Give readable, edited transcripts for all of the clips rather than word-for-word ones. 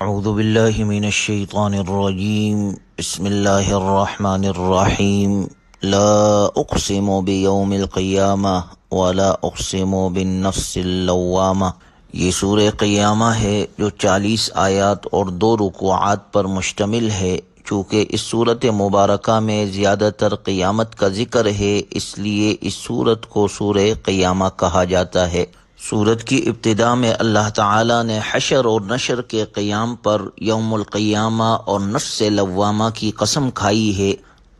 اعوذ باللہ من الشیطان الرجیم بسم اللہ الرحمن الرحیم لا اقسم بیوم القیامہ ولا اقسم بالنفس اللوامہ۔ یہ سورہ قیامہ ہے جو 40 آیات اور 2 رکوعات پر مشتمل ہے۔ چونکہ اس سورت مبارکہ میں زیادہ تر قیامت کا ذکر ہے، اس لیے اس سورت کو سورہ قیامہ کہا جاتا ہے۔ سورت کی ابتدا میں اللہ تعالیٰ نے حشر اور نشر کے قیام پر یوم القیامہ اور نفس لوامہ کی قسم کھائی ہے۔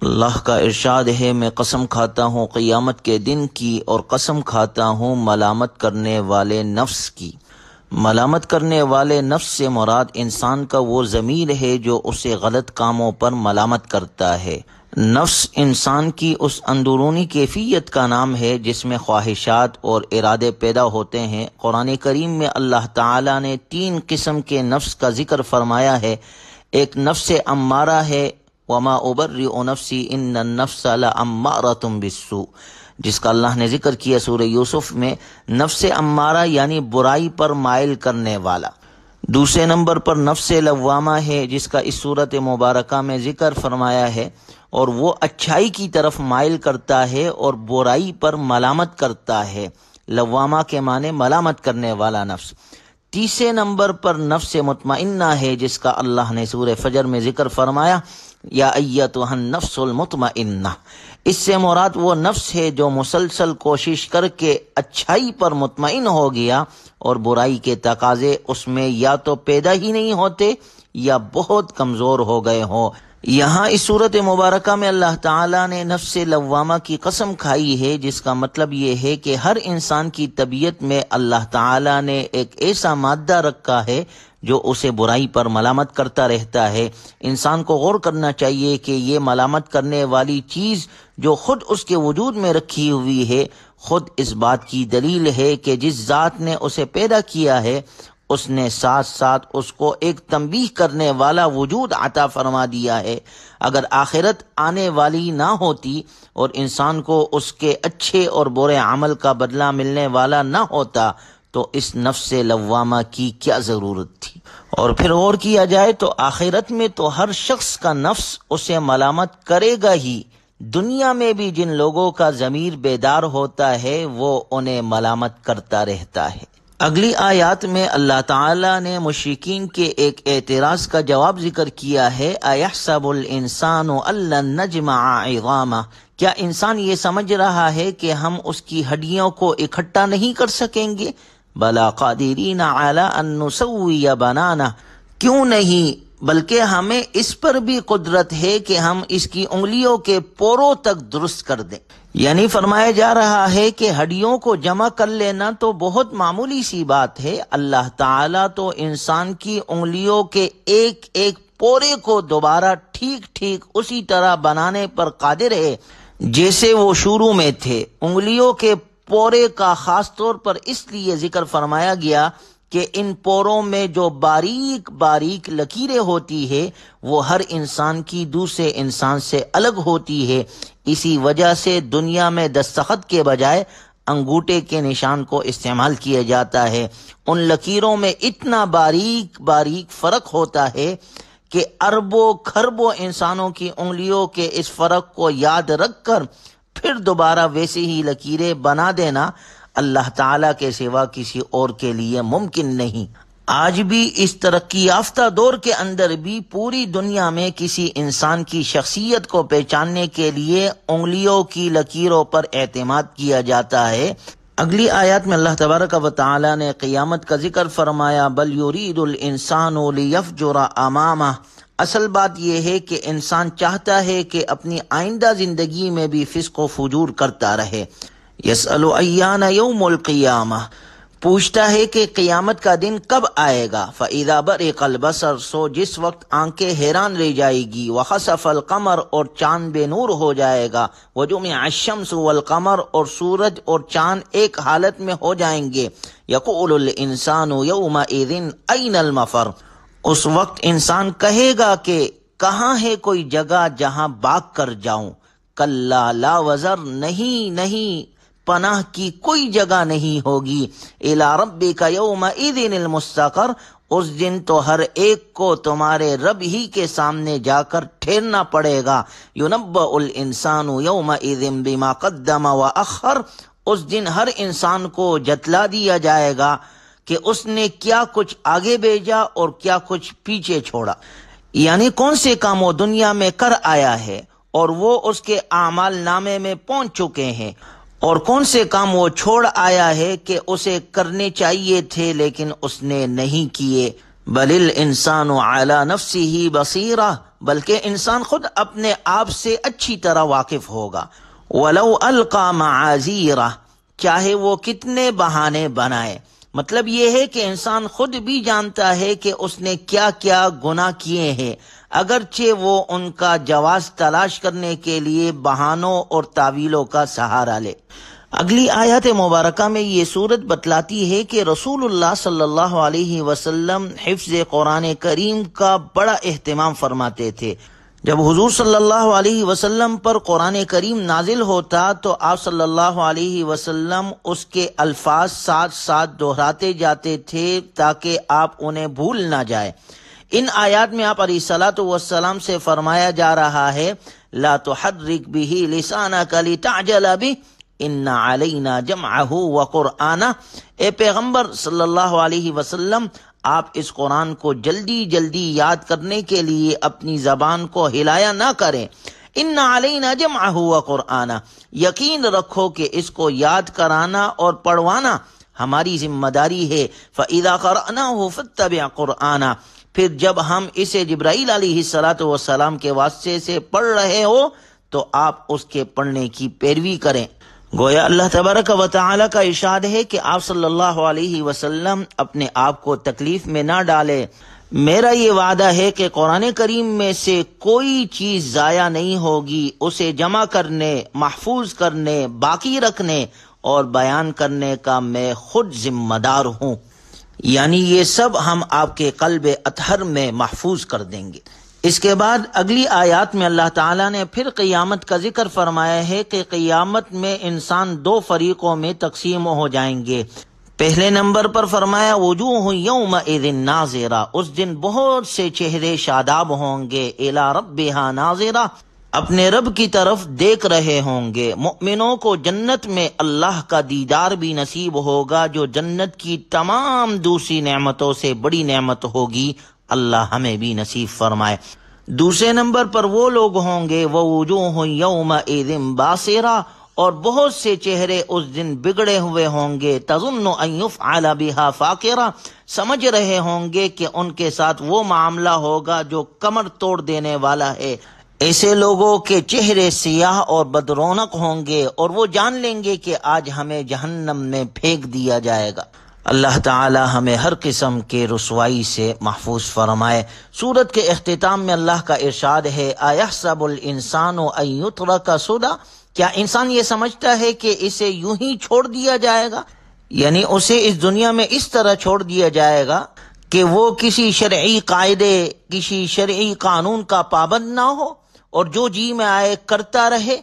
اللہ کا ارشاد ہے، میں قسم کھاتا ہوں قیامت کے دن کی، اور قسم کھاتا ہوں ملامت کرنے والے نفس کی۔ ملامت کرنے والے نفس سے مراد انسان کا وہ ضمیر ہے جو اسے غلط کاموں پر ملامت کرتا ہے۔ نفس انسان کی اس اندرونی کیفیت کا نام ہے جس میں خواہشات اور ارادے پیدا ہوتے ہیں۔ قرآن کریم میں اللہ تعالیٰ نے 3 قسم کے نفس کا ذکر فرمایا ہے۔ ایک نفس امارہ ہے، وما ابرئ نفسی ان النفس لامارۃ بالسوء، جس کا اللہ نے ذکر کیا سورہ یوسف میں۔ نفس امارہ یعنی برائی پر مائل کرنے والا۔ دوسرے نمبر پر نفس لوامہ ہے، جس کا اس صورت مبارکہ میں ذکر فرمایا ہے، اور وہ اچھائی کی طرف مائل کرتا ہے اور برائی پر ملامت کرتا ہے۔ لوامہ کے معنی ملامت کرنے والا نفس۔ تیسرے نمبر پر نفس مطمئنہ ہے، جس کا اللہ نے سورہ فجر میں ذکر فرمایا، یا ایتھا النفس المطمئنہ۔ اس سے مراد وہ نفس ہے جو مسلسل کوشش کر کے اچھائی پر مطمئن ہو گیا اور برائی کے تقاضے اس میں یا تو پیدا ہی نہیں ہوتے یا بہت کمزور ہو گئے ہوں۔ یہاں اس صورت مبارکہ میں اللہ تعالیٰ نے نفس لوامہ کی قسم کھائی ہے، جس کا مطلب یہ ہے کہ ہر انسان کی طبیعت میں اللہ تعالیٰ نے ایک ایسا مادہ رکھا ہے جو اسے برائی پر ملامت کرتا رہتا ہے۔ انسان کو غور کرنا چاہیے کہ یہ ملامت کرنے والی چیز جو خود اس کے وجود میں رکھی ہوئی ہے، خود اس بات کی دلیل ہے کہ جس ذات نے اسے پیدا کیا ہے، اس نے ساتھ ساتھ اس کو ایک تنبیہ کرنے والا وجود عطا فرما دیا ہے۔ اگر آخرت آنے والی نہ ہوتی اور انسان کو اس کے اچھے اور برے عمل کا بدلہ ملنے والا نہ ہوتا تو اس نفس لوامہ کی کیا ضرورت تھی؟ اور پھر غور کیا جائے تو آخرت میں تو ہر شخص کا نفس اسے ملامت کرے گا ہی۔ دنیا میں بھی جن لوگوں کا ضمیر بیدار ہوتا ہے وہ انہیں ملامت کرتا رہتا ہے۔ اگلی آیات میں اللہ تعالیٰ نے مشرکین کے ایک اعتراض کا جواب ذکر کیا ہے، اَيَحْسَبُ الْإِنسَانُ أَن لَّن نَّجْمَعَ عِظَامَهُ۔ کیا انسان یہ سمجھ رہا ہے کہ ہم اس کی ہڈیوں کو اکٹھا نہیں کر سکیں گے؟ بَلَىٰ قَادِرِينَ عَلَىٰ أَن نُّسَوِّيَ بَنَانَهُ۔ کیوں نہیں، بلکہ ہمیں اس پر بھی قدرت ہے کہ ہم اس کی انگلیوں کے پوروں تک درست کر دیں۔ یعنی فرمایا جا رہا ہے کہ ہڈیوں کو جمع کر لینا تو بہت معمولی سی بات ہے، اللہ تعالیٰ تو انسان کی انگلیوں کے ایک ایک پورے کو دوبارہ ٹھیک ٹھیک اسی طرح بنانے پر قادر ہے جیسے وہ شروع میں تھے۔ انگلیوں کے پورے کا خاص طور پر اس لیے ذکر فرمایا گیا کہ ان پوروں میں جو باریک باریک لکیریں ہوتی ہے وہ ہر انسان کی دوسرے انسان سے الگ ہوتی ہے۔ اسی وجہ سے دنیا میں دستخط کے بجائے انگوٹھے کے نشان کو استعمال کیا جاتا ہے۔ ان لکیروں میں اتنا باریک باریک فرق ہوتا ہے کہ اربوں کھربوں انسانوں کی انگلیوں کے اس فرق کو یاد رکھ کر پھر دوبارہ ویسے ہی لکیریں بنا دینا اللہ تعالیٰ کے سوا کسی اور کے لیے ممکن نہیں۔ آج بھی اس ترقی یافتہ دور کے اندر بھی پوری دنیا میں کسی انسان کی شخصیت کو پہچاننے کے لیے انگلیوں کی لکیروں پر اعتماد کیا جاتا ہے۔ اگلی آیات میں اللہ تبارک و تعالی نے قیامت کا ذکر فرمایا، بل یرید الانسان لیفجر امامہ۔ اصل بات یہ ہے کہ انسان چاہتا ہے کہ اپنی آئندہ زندگی میں بھی فسق و فجور کرتا رہے۔ یسأل ایان یوم القیامہ، پوچھتا ہے کہ قیامت کا دن کب آئے گا۔ فَإِذَا بَرِقَ الْبَصَرُ، سو جس وقت آنکھیں حیران رہ جائے گی۔ وَخَسَفَ الْقَمَرُ، اور چاند بے نور ہو جائے گا۔ وَجُمِعَ الشَّمْسُ وَالْقَمَرُ، اور سورج اور چاند ایک حالت میں ہو جائیں گے۔ يَقُولُ الْإِنسَانُ يَوْمَئِذٍ أَيْنَ الْمَفَرُ، اس وقت انسان کہے گا کہ کہاں ہے کوئی جگہ جہاں بھاگ کر جاؤں۔ کَلَّا لَا وَزَرَ، نہیں پناہ کی کوئی جگہ نہیں ہوگی۔ الی ربک یومئذ المستقر، اس دن تو ہر ایک کو تمہارے رب ہی کے سامنے جا کر ٹھہرنا پڑے گا. يُنَبَّأُ الْإِنسَانُ يَوْمَئِذٍ بِمَا قَدَّمَ وَأَخَّرَ. اس دن ہر انسان کو جتلا دیا جائے گا کہ اس نے کیا کچھ آگے بھیجا اور کیا کچھ پیچھے چھوڑا، یعنی کون سے کام وہ دنیا میں کر آیا ہے اور وہ اس کے اعمال نامے میں پہنچ چکے ہیں، اور کون سے کام وہ چھوڑ آیا ہے کہ اسے کرنے چاہیے تھے لیکن اس نے نہیں کیے. بل الانسان علی نفسہ بصیرہ، بلکہ انسان خود اپنے آپ سے اچھی طرح واقف ہوگا. ولو القی معاذیرہ، چاہے وہ کتنے بہانے بنائے. مطلب یہ ہے کہ انسان خود بھی جانتا ہے کہ اس نے کیا کیا گناہ کیے ہیں، اگرچہ وہ ان کا جواز تلاش کرنے کے لیے بہانوں اور تعویلوں کا سہارا لے. اگلی آیت مبارکہ میں یہ صورت بتلاتی ہے کہ رسول اللہ صلی اللہ علیہ وسلم حفظ قرآن کریم کا بڑا اہتمام فرماتے تھے. جب حضور صلی اللہ علیہ وسلم پر قرآن کریم نازل ہوتا تو آپ صلی اللہ علیہ وسلم اس کے الفاظ ساتھ ساتھ دہراتے جاتے تھے تاکہ آپ انہیں بھول نہ جائے. ان آیات میں آپ علیہ الصلاۃ والسلام سے فرمایا جا رہا ہے لا تحرک به لسانک لتعجل به ان علینا جمعہ وقرآنہ. اے پیغمبر صلی اللہ علیہ وسلم، آپ اس قرآن کو جلدی جلدی یاد کرنے کے لیے اپنی زبان کو ہلایا نہ کریں. ان علینا جمعہ وقرآنہ، یقین رکھو کہ اس کو یاد کرانا اور پڑھوانا ہماری ذمہ داری ہے. فَإِذَا قَرَأْنَاهُ فَاتَّبِعْ قُرْآنَ، پھر جب ہم اسے جبرائیل علیہ السلام کے واسطے سے پڑھ رہے ہو تو آپ اس کے پڑھنے کی پیروی کریں. گویا اللہ تبارک و تعالی کا ارشاد ہے کہ آپ صلی اللہ علیہ وسلم اپنے آپ کو تکلیف میں نہ ڈالے. میرا یہ وعدہ ہے کہ قرآن کریم میں سے کوئی چیز ضائع نہیں ہوگی. اسے جمع کرنے، محفوظ کرنے، باقی رکھنے اور بیان کرنے کا میں خود ذمہ دار ہوں. یعنی یہ سب ہم آپ کے قلب اطہر میں محفوظ کر دیں گے. اس کے بعد اگلی آیات میں اللہ تعالیٰ نے پھر قیامت کا ذکر فرمایا ہے کہ قیامت میں انسان دو فریقوں میں تقسیم ہو جائیں گے. پہلے نمبر پر فرمایا وجوہ یومئذ ناظرہ، اس دن بہت سے چہرے شاداب ہوں گے. الی ربہا ناظرہ، اپنے رب کی طرف دیکھ رہے ہوں گے. مؤمنوں کو جنت میں اللہ کا دیدار بھی نصیب ہوگا جو جنت کی تمام دوسری نعمتوں سے بڑی نعمت ہوگی. اللہ ہمیں بھی نصیب فرمائے. دوسرے نمبر پر وہ لوگ ہوں گے ووجوہ یومئذ باسرہ، اور بہت سے چہرے اس دن بگڑے ہوئے ہوں گے. تظن ان یفعل بها فاقرہ، سمجھ رہے ہوں گے کہ ان کے ساتھ وہ معاملہ ہوگا جو کمر توڑ دینے والا ہے. ایسے لوگوں کے چہرے سیاہ اور بدرونق ہوں گے اور وہ جان لیں گے کہ آج ہمیں جہنم میں پھینک دیا جائے گا. اللہ تعالی ہمیں ہر قسم کے رسوائی سے محفوظ فرمائے. سورت کے اختتام میں اللہ کا ارشاد ہے ایحسب الانسان ان یترک سدی، کیا انسان یہ سمجھتا ہے کہ اسے یوں ہی چھوڑ دیا جائے گا؟ یعنی اسے اس دنیا میں اس طرح چھوڑ دیا جائے گا کہ وہ کسی شرعی قاعدے، کسی شرعی قانون کا پابند نہ ہو اور جو جی میں آئے کرتا رہے؟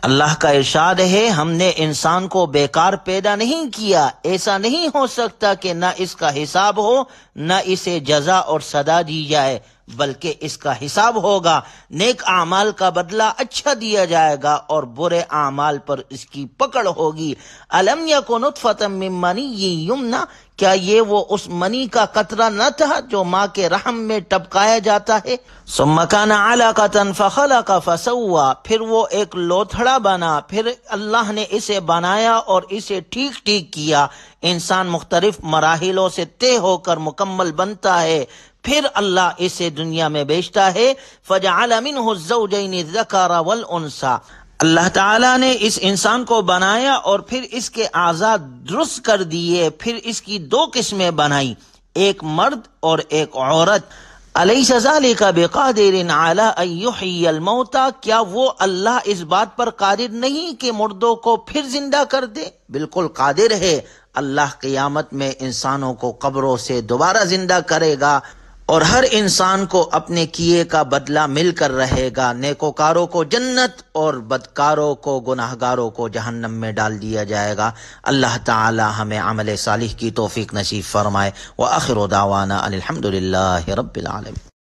اللہ کا ارشاد ہے ہم نے انسان کو بیکار پیدا نہیں کیا. ایسا نہیں ہو سکتا کہ نہ اس کا حساب ہو نہ اسے جزا اور سزا دی جائے، بلکہ اس کا حساب ہوگا. نیک اعمال کا بدلہ اچھا دیا جائے گا اور برے اعمال پر اس کی پکڑ ہوگی. الم یکن نطفۃ من منی یمنی، کیا یہ وہ اس منی کا قطرہ نہ تھا جو ماں کے رحم میں ٹپکایا جاتا ہے؟ ثم کان علقۃ فخلق فسوی، پھر وہ ایک لوتھڑا بنا، پھر اللہ نے اسے بنایا اور اسے ٹھیک ٹھیک کیا. انسان مختلف مراحلوں سے طے ہو کر مکمل بنتا ہے، پھر اللہ اسے دنیا میں بھیجتا ہے. فجعل منہ الزوجین الذکر والانثی، اللہ تعالیٰ نے اس انسان کو بنایا اور پھر اس کے اعضاء درست کر دیے، پھر اس کی دو قسمیں بنائی، ایک مرد اور ایک عورت. الیس ذلک بقادر علی ان یحیی الموتى، کیا وہ اللہ اس بات پر قادر نہیں کہ مردوں کو پھر زندہ کر دے؟ بالکل قادر ہے. اللہ قیامت میں انسانوں کو قبروں سے دوبارہ زندہ کرے گا اور ہر انسان کو اپنے کیے کا بدلہ مل کر رہے گا، نیکوکاروں کو جنت اور بدکاروں کو، گناہگاروں کو جہنم میں ڈال دیا جائے گا۔ اللہ تعالی ہمیں عمل صالح کی توفیق نصیب فرمائے۔ وآخر دعوانا ان الحمد للہ رب العالمین۔